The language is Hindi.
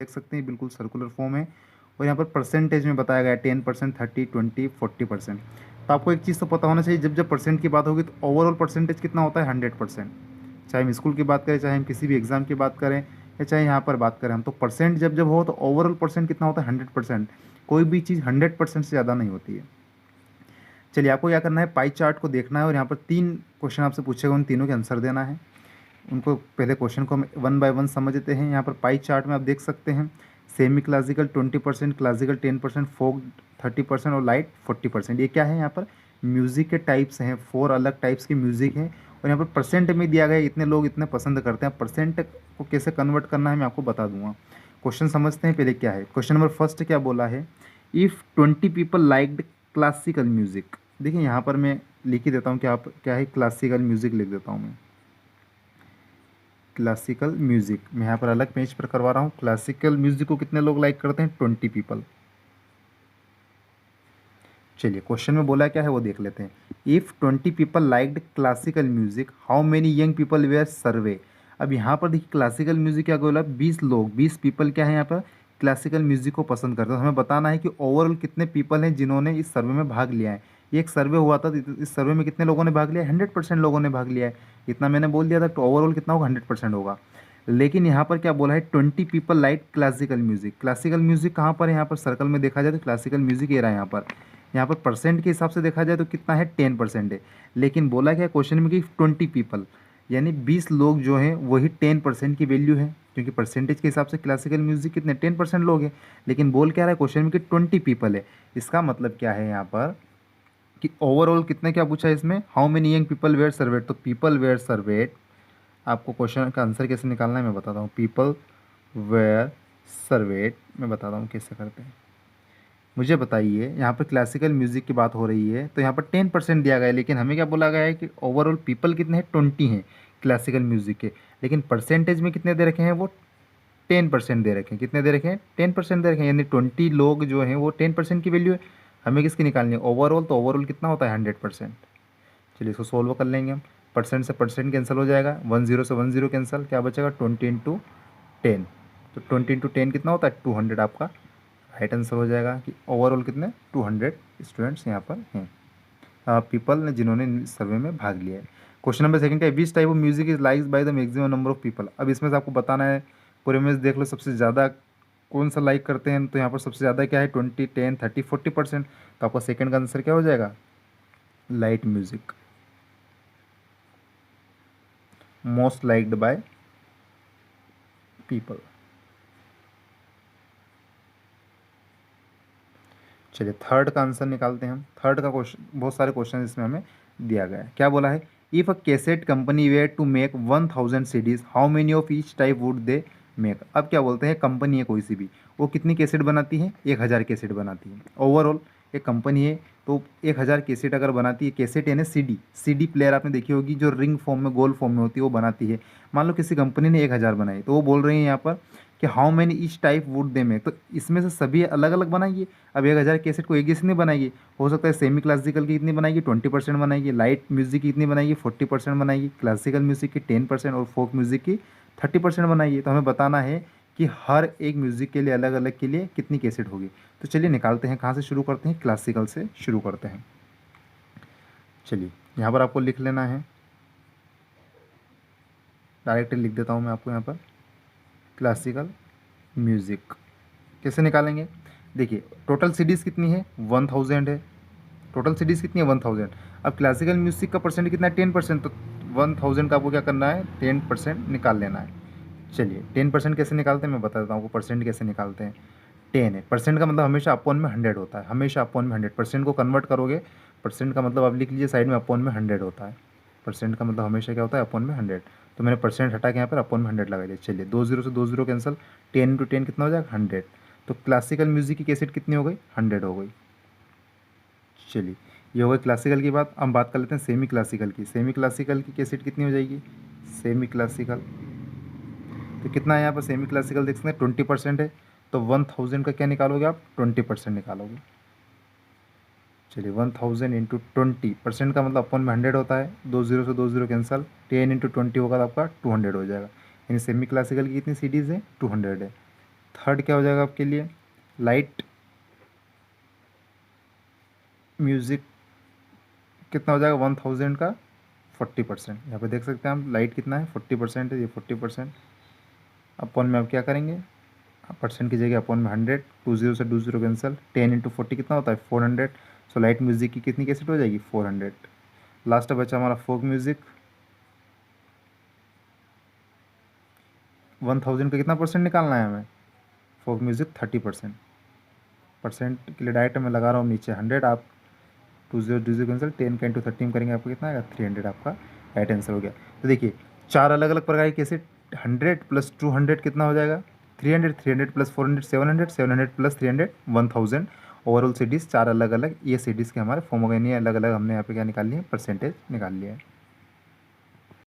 देख सकते हैं बिल्कुल सर्कुलर फॉर्म है। और यहाँ पर परसेंटेज में बताया गया है 10%, 30, 20, 40%। तो आपको एक चीज़ तो पता होना चाहिए, जब जब परसेंट की बात होगी तो ओवरऑल परसेंटेज कितना होता है 100%। चाहे हम स्कूल की बात करें, चाहे हम किसी भी एग्जाम की बात करें, या चाहे यहाँ पर बात करें हम, तो परसेंट जब जब हो तो ओवरऑल परसेंट कितना होता है 100%। कोई भी चीज़ 100% से ज़्यादा नहीं होती है। चलिए, आपको क्या करना है, पाई चार्ट को देखना है और यहाँ पर 3 क्वेश्चन आपसे पूछेगा, उन तीनों के आंसर देना है। उनको पहले क्वेश्चन को हम वन बाय वन समझते हैं। यहाँ पर पाई चार्ट में आप देख सकते हैं सेमी क्लासिकल 20%, क्लासिकल 10%, फोक 30% और लाइट 40%। ये क्या है, यहाँ पर म्यूज़िक के टाइप्स हैं, 4 अलग टाइप्स की म्यूज़िक है। और यहाँ पर परसेंट में दिया गया है, इतने लोग इतने पसंद करते हैं। परसेंट को कैसे कन्वर्ट करना है मैं आपको बता दूंगा। क्वेश्चन समझते हैं पहले क्या है। क्वेश्चन नंबर फर्स्ट क्या बोला है, if 20 people liked classical music. देखिए यहाँ पर मैं लिख ही देता हूँ कि आप क्या है, क्लासिकल म्यूज़िक लिख देता हूँ मैं। क्लासिकल म्यूज़िक मैं यहाँ पर अलग पेज पर करवा रहा हूँ। क्लासिकल म्यूज़िक को कितने लोग लाइक करते हैं, 20 पीपल। चलिए, क्वेश्चन में बोला क्या है वो देख लेते हैं। If 20 people liked classical music, how many young people were survey. अब यहाँ पर देखिए क्लासिकल म्यूज़िक क्या बोला, 20 लोग, 20 पीपल क्या है यहाँ पर क्लासिकल म्यूज़िक को पसंद करते हैं। तो हमें बताना है कि ओवरऑल कितने पीपल हैं जिन्होंने इस सर्वे में भाग लिया है। ये एक सर्वे हुआ था, तो इस सर्वे में कितने लोगों ने भाग लिया, 100% लोगों ने भाग लिया है। इतना मैंने बोल दिया था, तो ओवरऑल कितना होगा, 100% होगा। लेकिन यहाँ पर क्या बोला है, 20 people like classical music. Classical music कहाँ पर है, यहाँ पर सर्कल में देखा जाए तो क्लासिकल म्यूज़िक ये रहा है यहाँ पर। यहाँ पर परसेंट के हिसाब से देखा जाए तो कितना है, 10% है। लेकिन बोला क्या क्वेश्चन में कि 20 पीपल, यानी 20 लोग जो हैं वही 10% की वैल्यू है, क्योंकि परसेंटेज के हिसाब से क्लासिकल म्यूजिक कितने 10% लोग हैं। लेकिन बोल क्या रहा है क्वेश्चन में कि 20 पीपल है। इसका मतलब क्या है यहाँ पर कि ओवरऑल कितने, क्या पूछा है इसमें, how many young people were surveyed. तो पीपल वेयर सर्वेट, आपको क्वेश्चन का आंसर कैसे निकालना है मैं बताता हूँ। पीपल वेयर सर्वेट मैं बताता हूँ कैसे करते हैं। मुझे बताइए, यहाँ पर क्लासिकल म्यूज़िक की बात हो रही है तो यहाँ पर 10% दिया गया है, लेकिन हमें क्या बोला गया है कि ओवरऑल पीपल कितने हैं, 20 हैं क्लासिकल म्यूज़िक के। लेकिन परसेंटेज में कितने दे रखे हैं, वो 10% दे रखे हैं। कितने दे रखे हैं, 10% दे रखे हैं, यानी 20 लोग जो हैं वो 10% की वैल्यू है। हमें किसकी निकालनी है, ओवरऑल। तो ओवरऑल कितना होता है, 100%। चलिए इसको सोल्व कर लेंगे हम। परसेंट से परसेंट कैंसिल हो जाएगा, 10 से 10 कैंसिल, क्या बचेगा 20 × 10। तो 20 × 10 कितना होता है, 200 आपका राइट आंसर हो जाएगा। कि ओवरऑल कितने 200 स्टूडेंट्स यहाँ पर हैं, पीपल ने जिन्होंने सर्वे में भाग लिया है। क्वेश्चन नंबर सेकंड का, which type of music is liked by the maximum number of people. अब इसमें से आपको बताना है, पूरे में से देख लो सबसे ज़्यादा कौन सा लाइक करते हैं। तो यहाँ पर सबसे ज़्यादा क्या है, 20, 10, 30, 40%। तो आपका सेकंड का आंसर क्या हो जाएगा, light music, most liked by people. चलिए थर्ड का आंसर निकालते हैं हम। थर्ड का क्वेश्चन, बहुत सारे क्वेश्चन इसमें हमें दिया गया है। क्या बोला है, if a cassette company were to make 1000 CDs, how many of each type would they make. अब क्या बोलते हैं, कंपनी है कोई सी भी, वो कितनी कैसेट बनाती है, 1000 कैसेट बनाती है ओवरऑल। एक कंपनी है तो 1000 कैसेट अगर बनाती है, कैसेट यानी सीडी, सीडी प्लेयर आपने देखी होगी जो रिंग फॉर्म में, गोल फॉर्म में होती है, वो बनाती है। मान लो किसी कंपनी ने 1000 बनाई, तो वो बोल रही है यहाँ पर कि how many each type would they make. तो इसमें से सभी अलग अलग बनाएंगे। अब 1000 कैसेट को एक जैसे नहीं बनाएगी, हो सकता है सेमी क्लासिकल की कितनी बनाएगी, 20% बनाएगी, लाइट म्यूजिक की कितनी बनाएगी, 40% बनाएगी, क्लासिकल म्यूजिक की 10% और फोक म्यूजिक की 30% बनाएगी। तो हमें बताना है कि हर एक म्यूजिक के लिए अलग अलग के लिए कितनी कैसेट होगी। तो चलिए निकालते हैं, कहाँ से शुरू करते हैं, क्लासिकल से शुरू करते हैं। चलिए यहाँ पर आपको लिख लेना है, डायरेक्ट लिख देता हूँ मैं आपको यहाँ पर, क्लासिकल म्यूज़िक कैसे निकालेंगे। देखिए टोटल सीडीज़ कितनी है, 1000 है। टोटल सीडीज़ कितनी है, 1000। अब क्लासिकल म्यूज़िक का परसेंट कितना है, 10%। तो 1000 का आपको क्या करना है, 10% निकाल लेना है। चलिए 10% कैसे निकालते हैं मैं बता देता हूँ आपको, परसेंट कैसे निकालते हैं। 10 है, परसेंट का मतलब हमेशा अपॉन में 100 होता है, हमेशा अपॉन में 100%। को कन्वर्ट करोगे, परसेंट का मतलब आप लिख लीजिए साइड में, अपॉन में 100 होता है। परसेंट का मतलब हमेशा क्या होता है, अपॉन में 100। तो मैंने परसेंट हटा के यहाँ पर अपॉन में 100 लगा दिया। चलिए 20 से 20 कैंसिल, 10 × 10 कितना हो जाएगा, 100। तो क्लासिकल म्यूज़िक की कैसेट कितनी हो गई, 100 हो गई। चलिए ये हो गई क्लासिकल की बात। हम बात कर लेते हैं सेमी क्लासिकल की। सेमी क्लासिकल की कैसेट कितनी हो जाएगी, सेमी क्लासिकल तो कितना है यहाँ पर, सेमी क्लासिकल देख सकते हैं 20% है। तो 1000 का क्या निकालोगे आप, 20% निकालोगे। चलिए 1000 × 20% का मतलब अपन में 100 होता है, 20 से 20 कैंसल, 10 × 20 होगा तो आपका 200 हो जाएगा। यानी सेमी क्लासिकल की कितनी सीडीज़ है, 200 है। थर्ड क्या हो जाएगा आपके लिए, लाइट म्यूज़िक कितना हो जाएगा 1000 का 40%। यहाँ पे देख सकते हैं हम लाइट कितना है 40% है, ये 40%। अपॉन में आप क्या करेंगे, परसेंट की जगह अपॉन में 100, 20 से 20 कैंसिल, 10 × 40 कितना होता है 400। सो लाइट म्यूज़िक की कितनी कैसेट हो जाएगी 400। लास्ट बचा हमारा फोक म्यूज़िक, 1000 का कितना परसेंट निकालना है हमें, फोक म्यूज़िक 30%। परसेंट के लिए डायरेक्ट मैं लगा रहा हूँ नीचे 100, आप 20 कैंसिल, 10 × 30 करेंगे आपको कितना आएगा 300, आपका राइट आंसर हो गया। तो देखिए चार अलग अलग प्रकार की कैसेट, 100 + 200 कितना हो जाएगा 300, 300 + 400 700, 700 + 300 1000। ओवरऑल सीडीज़ चार अलग अलग ये सीडीज़ के हमारे फॉर्म हो गए, नहीं अलग अलग हमने यहाँ पे क्या निकाल लिए परसेंटेज निकाल लिया है।